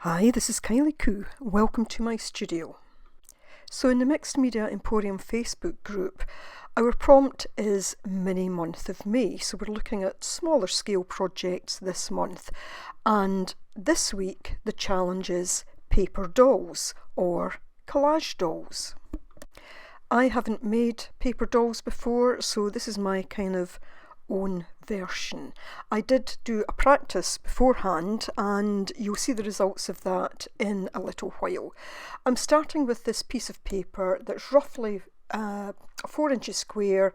Hi, this is Kylie Coo. Welcome to my studio. So in the Mixed Media Emporium Facebook group, our prompt is Mini Month of May. So we're looking at smaller scale projects this month. And this week, the challenge is paper dolls or collage dolls. I haven't made paper dolls before, so this is my kind of own version. I did do a practice beforehand and you'll see the results of that in a little while. I'm starting with this piece of paper that's roughly 4 inches square,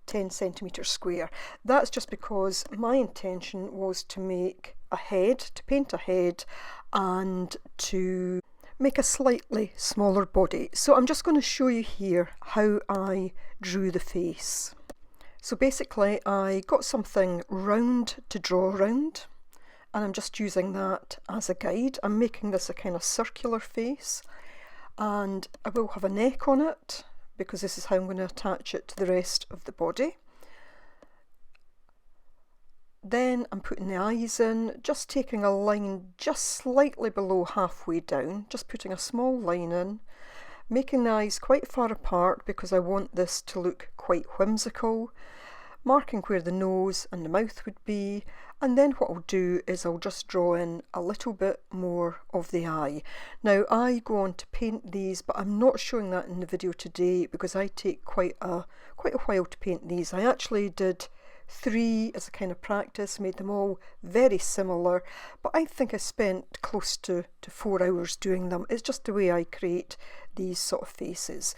10 centimetres square. That's just because my intention was to make a head, to paint a head and to make a slightly smaller body. So I'm just going to show you here how I drew the face. So basically I got something round to draw around and I'm just using that as a guide. I'm making this a kind of circular face and I will have a neck on it because this is how I'm going to attach it to the rest of the body. Then I'm putting the eyes in, just taking a line just slightly below halfway down, just putting a small line in, making the eyes quite far apart because I want this to look quite whimsical, marking where the nose and the mouth would be, and then what I'll do is I'll just draw in a little bit more of the eye. Now I go on to paint these, but I'm not showing that in the video today because I take quite a while to paint these. I actually did 3 as a kind of practice, made them all very similar, but I think I spent close to 4 hours doing them. It's just the way I create these sort of faces.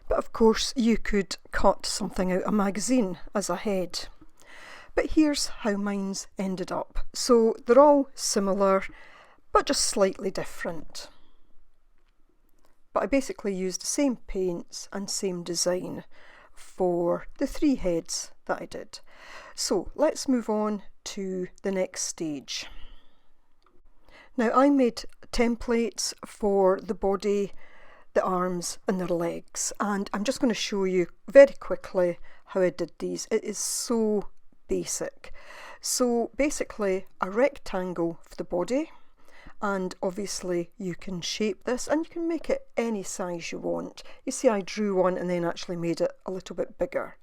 But of course you could cut something out of a magazine as a head. But here's how mine's ended up. So they're all similar, but just slightly different. But I basically used the same paints and same design for the 3 heads that I did. So let's move on to the next stage. Now I made templates for the body, the arms and their legs, and I'm just going to show you very quickly how I did these. It is so basic. So basically a rectangle for the body, and obviously you can shape this and you can make it any size you want. You see I drew one and then actually made it a little bit bigger.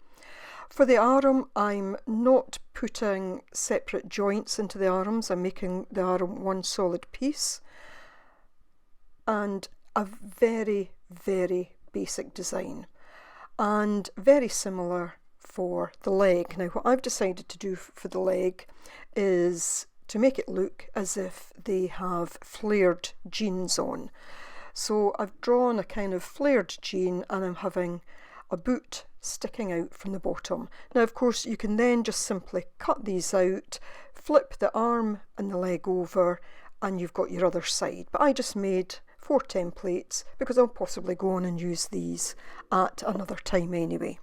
For the arm, I'm not putting separate joints into the arms. I'm making the arm one solid piece, and a very, very basic design, and very similar for the leg. Now what I've decided to do for the leg is to make it look as if they have flared jeans on. So I've drawn a kind of flared jean and I'm having a boot sticking out from the bottom. Now of course you can then just simply cut these out, flip the arm and the leg over, and you've got your other side. But I just made 4 templates because I'll possibly go on and use these at another time anyway.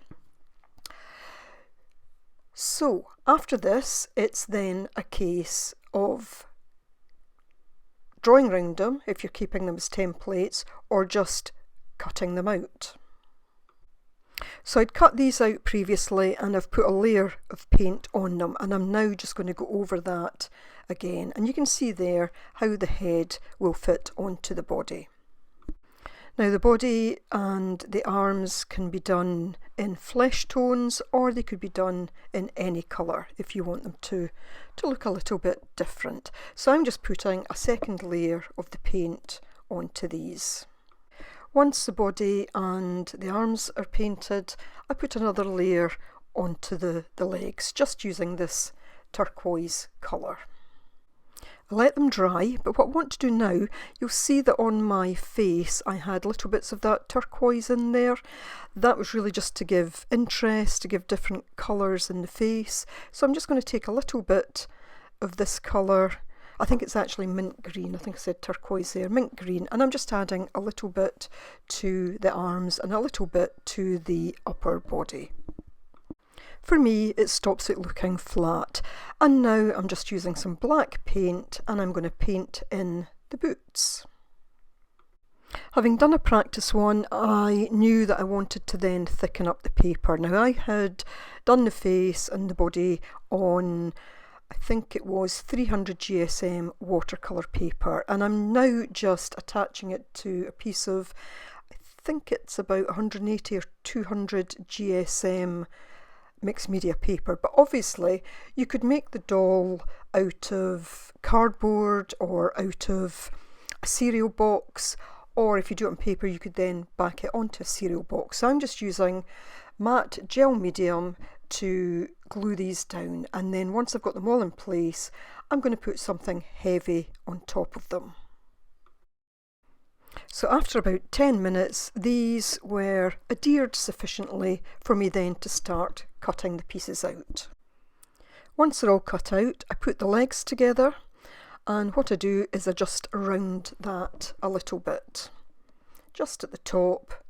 So after this, it's then a case of drawing around them if you're keeping them as templates, or just cutting them out. So I'd cut these out previously and I've put a layer of paint on them, and I'm now just going to go over that again, and you can see there how the head will fit onto the body. Now the body and the arms can be done in flesh tones, or they could be done in any colour if you want them to look a little bit different. So I'm just putting a second layer of the paint onto these. Once the body and the arms are painted, I put another layer onto the legs, just using this turquoise colour. I let them dry, but what I want to do now, you'll see that on my face I had little bits of that turquoise in there. That was really just to give interest, to give different colours in the face. So I'm just going to take a little bit of this colour. I think it's actually mint green. I think I said turquoise there, mint green. And I'm just adding a little bit to the arms and a little bit to the upper body. For me, it stops it looking flat. And now I'm just using some black paint and I'm going to paint in the boots. Having done a practice one, I knew that I wanted to then thicken up the paper. Now I had done the face and the body on I think it was 300 GSM watercolour paper, and I'm now just attaching it to a piece of, I think it's about 180 or 200 GSM mixed media paper. But obviously you could make the doll out of cardboard or out of a cereal box, or if you do it on paper you could then back it onto a cereal box. So I'm just using matte gel medium to glue these down, and then once I've got them all in place I'm going to put something heavy on top of them. So after about 10 minutes these were adhered sufficiently for me then to start cutting the pieces out. Once they're all cut out I put the legs together, and what I do is I just round that a little bit just at the top,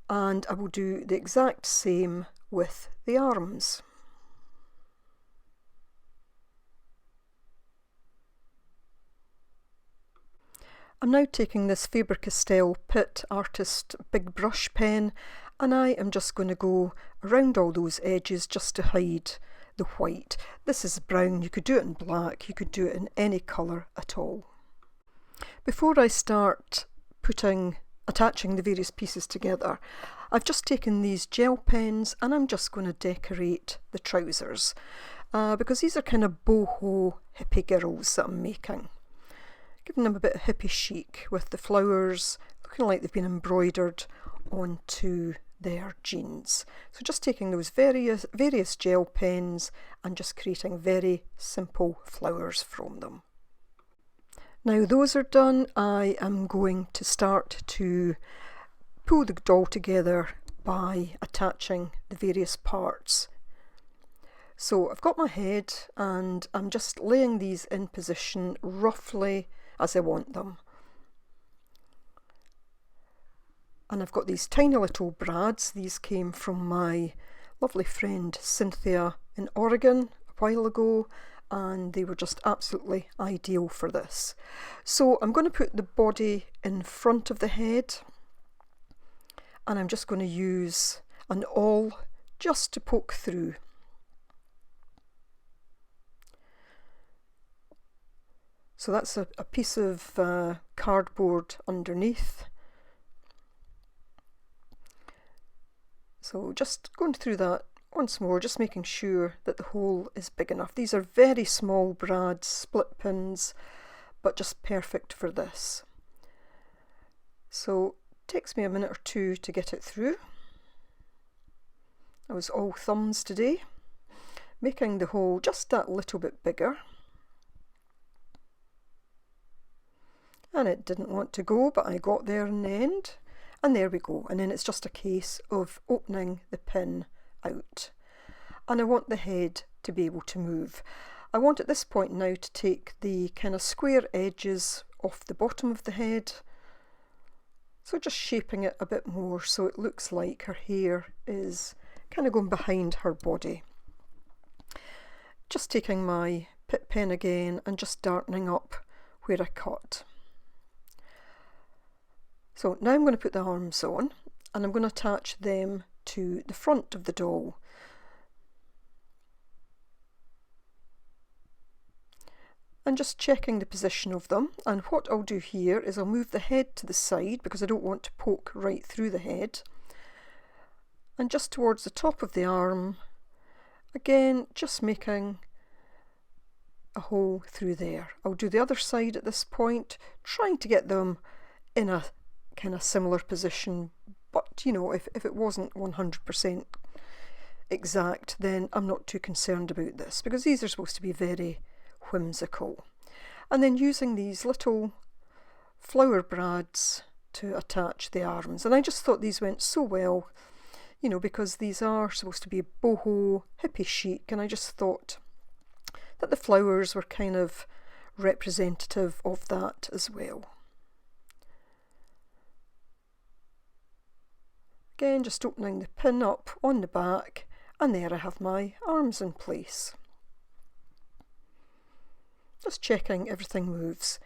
and I will do the exact same with the arms. I'm now taking this Faber-Castell Pitt Artist Big Brush pen, and I am just going to go around all those edges just to hide the white. This is brown, you could do it in black, you could do it in any colour at all. Before I start attaching the various pieces together, I've just taken these gel pens and I'm just going to decorate the trousers because these are kind of boho hippie girls that I'm making. Giving them a bit of hippie chic with the flowers looking like they've been embroidered onto their jeans. So just taking those various gel pens and just creating very simple flowers from them. Now those are done, I am going to start to pull the doll together by attaching the various parts. So I've got my head and I'm just laying these in position roughly as I want them. And I've got these tiny little brads. These came from my lovely friend Cynthia in Oregon a while ago, and they were just absolutely ideal for this. So I'm going to put the body in front of the head, and I'm just going to use an awl just to poke through. So that's a piece of cardboard underneath. So just going through that once more, just making sure that the hole is big enough. These are very small brads, split pins, but just perfect for this. So it takes me a minute or two to get it through. I was all thumbs today, making the hole just that little bit bigger. And it didn't want to go, but I got there in the end. And there we go. And then it's just a case of opening the pin out. And I want the head to be able to move. I want at this point now to take the kind of square edges off the bottom of the head. So just shaping it a bit more so it looks like her hair is kind of going behind her body. Just taking my Pitt pen again and just darkening up where I cut. So now I'm going to put the arms on and I'm going to attach them to the front of the doll. And just checking the position of them, and what I'll do here is I'll move the head to the side because I don't want to poke right through the head, and just towards the top of the arm, again just making a hole through there. I'll do the other side at this point, trying to get them in a kind of similar position, but you know, if it wasn't 100% exact, then I'm not too concerned about this because these are supposed to be very whimsical. And then using these little flower brads to attach the arms, and I just thought these went so well, you know, because these are supposed to be boho hippie chic, and I just thought that the flowers were kind of representative of that as well. Again, just opening the pin up on the back, and there I have my arms in place. Just checking everything moves.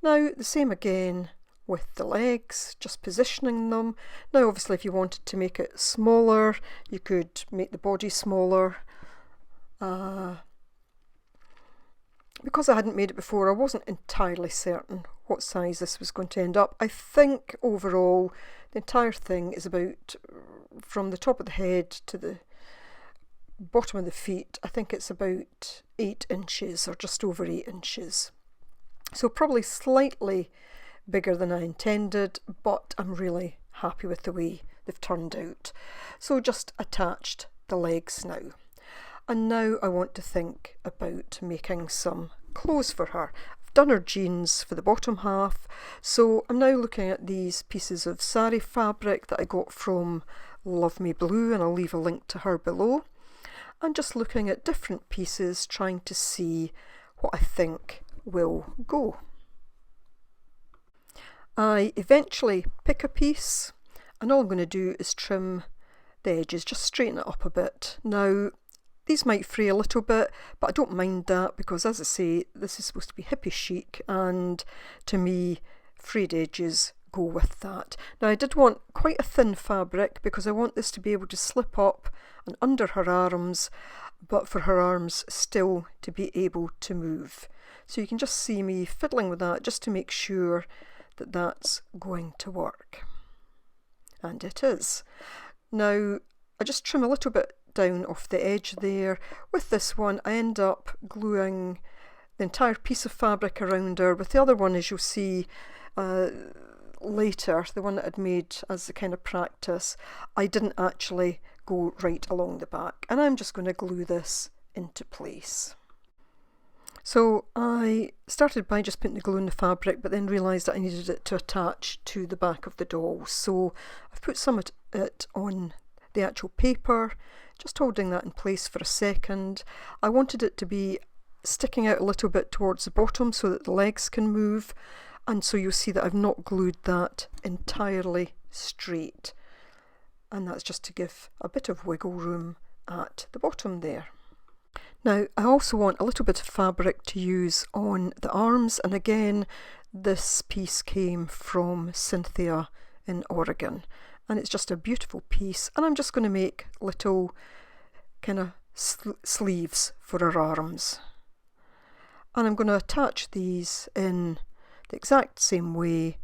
Now the same again with the legs, just positioning them. Now obviously if you wanted to make it smaller, you could make the body smaller. because I hadn't made it before, I wasn't entirely certain what size this was going to end up. I think overall the entire thing is about, from the top of the head to the bottom of the feet, I think it's about 8 inches or just over 8 inches. So probably slightly bigger than I intended, but I'm really happy with the way they've turned out. So just attached the legs now. And now I want to think about making some clothes for her. I've done her jeans for the bottom half, so I'm now looking at these pieces of sari fabric that I got from Love Me Blue, and I'll leave a link to her below. And just looking at different pieces, trying to see what I think will go. I eventually pick a piece, and all I'm going to do is trim the edges, just straighten it up a bit. Now, these might fray a little bit, but I don't mind that because, as I say, this is supposed to be hippie chic, and to me, frayed edges go with that. Now, I did want quite a thin fabric because I want this to be able to slip up and under her arms, but for her arms still to be able to move. So you can just see me fiddling with that just to make sure that that's going to work. And it is. Now, I just trim a little bit down off the edge there. With this one, I end up gluing the entire piece of fabric around her. With the other one, as you'll see later, the one that I'd made as a kind of practice, I didn't actually go right along the back. And I'm just going to glue this into place. So I started by just putting the glue in the fabric, but then realised that I needed it to attach to the back of the doll. So I've put some of it on the actual paper, just holding that in place for a second. I wanted it to be sticking out a little bit towards the bottom so that the legs can move, and so you'll see that I've not glued that entirely straight, and that's just to give a bit of wiggle room at the bottom there. Now, I also want a little bit of fabric to use on the arms, and again, this piece came from Cynthia in Oregon, and it's just a beautiful piece, and I'm just going to make little kind of sleeves for her arms. And I'm going to attach these in the exact same way,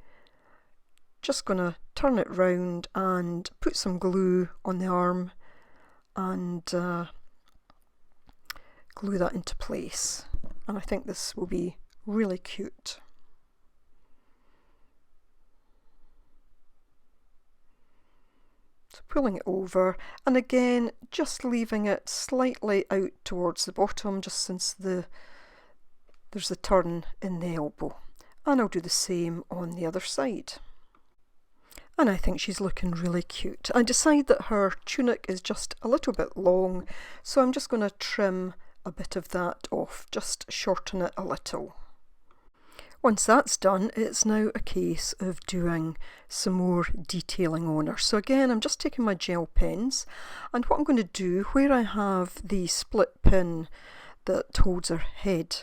just going to turn it round and put some glue on the arm and glue that into place, and I think this will be really cute. So pulling it over, and again just leaving it slightly out towards the bottom, just since there's the turn in the elbow, and I'll do the same on the other side. And I think she's looking really cute. I decide that her tunic is just a little bit long, so I'm just going to trim a bit of that off, just shorten it a little. Once that's done, it's now a case of doing some more detailing on her. So again, I'm just taking my gel pens, and what I'm going to do, where I have the split pin that holds her head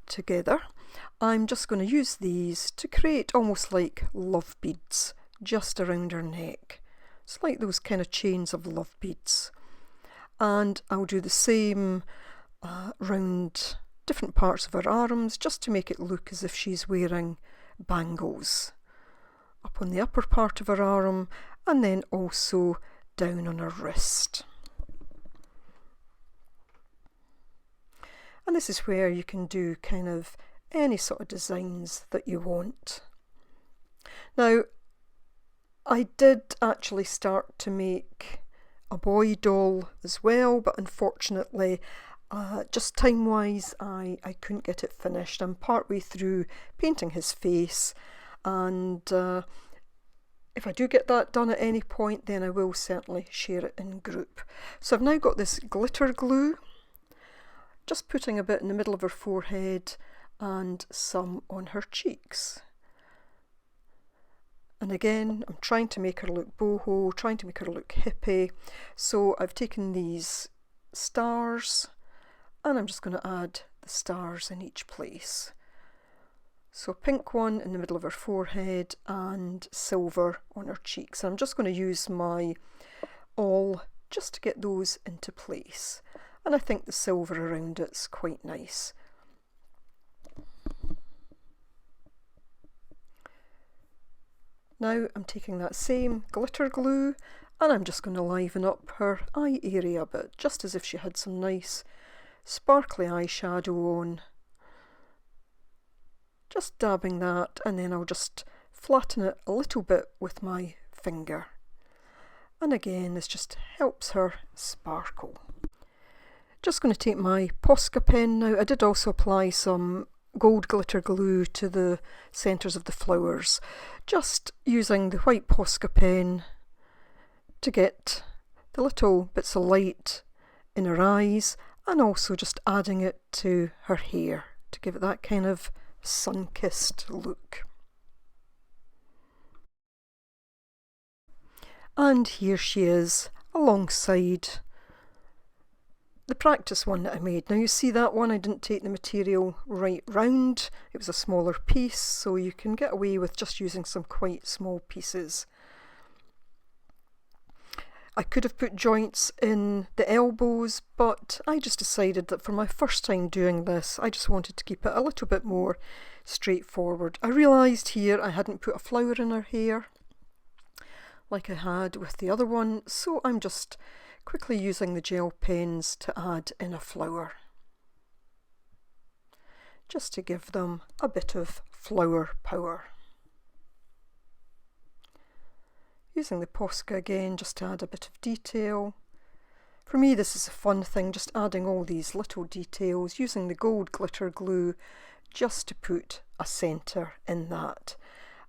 together, I'm just going to use these to create almost like love beads just around her neck. It's like those kind of chains of love beads. And I'll do the same round different parts of her arms, just to make it look as if she's wearing bangles up on the upper part of her arm, and then also down on her wrist. And this is where you can do kind of any sort of designs that you want. Now, I did actually start to make a boy doll as well, but unfortunately just time wise I couldn't get it finished. I'm partway through painting his face, and if I do get that done at any point, then I will certainly share it in group. So I've now got this glitter glue, just putting a bit in the middle of her forehead and some on her cheeks. And again, I'm trying to make her look boho, trying to make her look hippie. So I've taken these stars, and I'm just going to add the stars in each place. So a pink one in the middle of her forehead and silver on her cheeks. And I'm just going to use my awl just to get those into place. And I think the silver around it's quite nice. Now I'm taking that same glitter glue and I'm just going to liven up her eye area a bit, just as if she had some nice sparkly eyeshadow on. Just dabbing that, and then I'll just flatten it a little bit with my finger. And again, this just helps her sparkle. Just going to take my Posca pen now. I did also apply some gold glitter glue to the centres of the flowers, just using the white Posca pen to get the little bits of light in her eyes, and also just adding it to her hair to give it that kind of sun-kissed look. And here she is alongside the practice one that I made. Now you see that one, I didn't take the material right round, it was a smaller piece, so you can get away with just using some quite small pieces. I could have put joints in the elbows, but I just decided that for my first time doing this, I just wanted to keep it a little bit more straightforward. I realised here I hadn't put a flower in her hair like I had with the other one, so I'm just quickly using the gel pens to add in a flower, just to give them a bit of flower power. Using the Posca again just to add a bit of detail. For me this is a fun thing, just adding all these little details, using the gold glitter glue just to put a centre in that.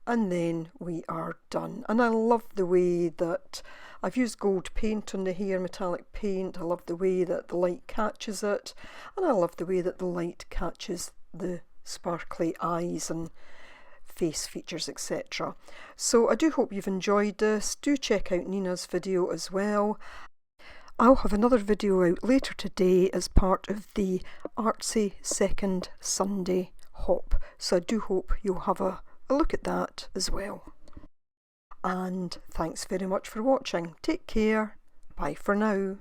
And then we are done. And I love the way that I've used gold paint on the hair, metallic paint. I love the way that the light catches it, and I love the way that the light catches the sparkly eyes and face features, etc. So I do hope you've enjoyed this. Do check out Nina's video as well. I'll have another video out later today as part of the Artsy Second Sunday Hop, so I do hope you'll have a look at that as well. And thanks very much for watching. Take care. Bye for now.